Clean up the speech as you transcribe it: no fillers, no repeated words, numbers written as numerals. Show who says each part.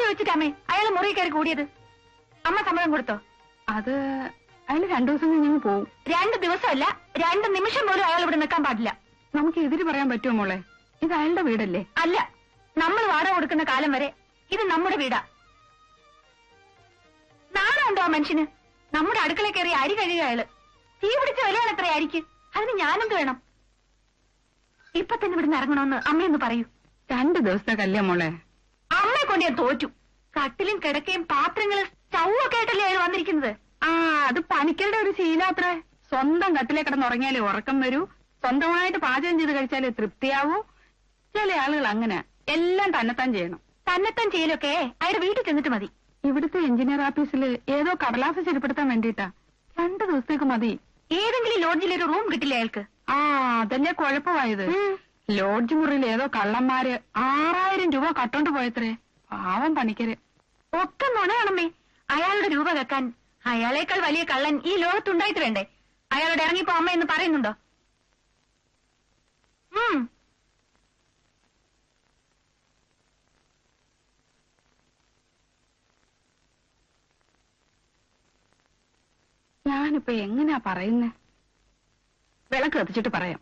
Speaker 1: ചോദിച്ചിട്ടമ്മേ അയാൾ മുറി കയറി കൂടിയത്? അമ്മ സമ്മതം കൊടുത്തോ?
Speaker 2: അത് അയാൾ 2 ദിവസം കഴിഞ്ഞ് പോവും.
Speaker 1: 2 ദിവസമല്ല, 2 നിമിഷം പോലും അയാൾ ഇവിടെ നിൽക്കാൻ പാടില്ല.
Speaker 2: നമുക്ക് എതിര് പറയാൻ പറ്റുമോ മോളെ? ഇത് അയാളുടെ വീടല്ലേ?
Speaker 1: അല്ല, നമ്മൾ വാടക കൊടുക്കുന്ന കാലം വരെ ഇത് നമ്മുടെ വീടാ. നാളുണ്ടോ ആ മനുഷ്യന്? നമ്മുടെ അടുക്കള കയറി അരി കഴുകുക അയാള്. തീ പിടിച്ച വിലയാണ് എത്ര അരിക്ക്? അതിന് ഞാനെന്ത് വേണം? ഇപ്പൊ തന്നെ ഇവിടുന്ന് ഇറങ്ങണമെന്ന് അമ്മയൊന്ന് പറയൂ.
Speaker 2: 2 ദിവസത്തെ കല്യാ മോളെ.
Speaker 1: അമ്മയെ കൊണ്ട് ഞാൻ തോറ്റു. കട്ടിലും കിടക്കയും പാത്രങ്ങളും സ്റ്റൗവൊക്കെ ആയിട്ടല്ലേ അയാൾ വന്നിരിക്കുന്നത്.
Speaker 2: അത് പണിക്കരുടെ ഒരു ശീലാത്രേ. സ്വന്തം കട്ടിലെ കിടന്നുറങ്ങിയാലേ ഉറക്കം വരൂ, സ്വന്തമായിട്ട് പാചകം ചെയ്ത് കഴിച്ചാലേ തൃപ്തിയാവൂ. ചില ആളുകൾ അങ്ങനെ എല്ലാം തന്നെത്താൻ ചെയ്യണം.
Speaker 1: തന്നെത്താൻ ചെയ്യലൊക്കെ അയാളുടെ വീട്ടിൽ ചെന്നിട്ട് മതി.
Speaker 2: ഇവിടുത്തെ എഞ്ചിനീയർ ഓഫീസിൽ ഏതോ കടലാസ് ശരിപ്പെടുത്താൻ വേണ്ടിട്ടാ. 2 ദിവസത്തേക്ക് മതി.
Speaker 1: ഏതെങ്കിലും ലോഡ്ജിലൊരു റൂം കിട്ടില്ല അയാൾക്ക്.
Speaker 2: അതല്ലേ കുഴപ്പമായത്. ലോഡ്ജ് മുറിയിൽ ഏതോ കള്ളന്മാര് 6000 രൂപ കട്ടോണ്ട് പോയത്രേ. പാവം പണിക്കര്.
Speaker 1: ഒക്കെ നുണയാണമ്മേ. അയാളുടെ രൂപ വെക്കാൻ അയാളേക്കാൾ വലിയ കള്ളൻ ഈ ലോകത്തുണ്ടായിട്ട് വേണ്ടേ? അയാളോട് ഇറങ്ങിപ്പോ അമ്മ എന്ന് പറയുന്നുണ്ടോ?
Speaker 2: ഞാനിപ്പോ എങ്ങനെയാ പറയുന്നേ? വിളക്ക് കത്തിച്ചിട്ട് പറയാം.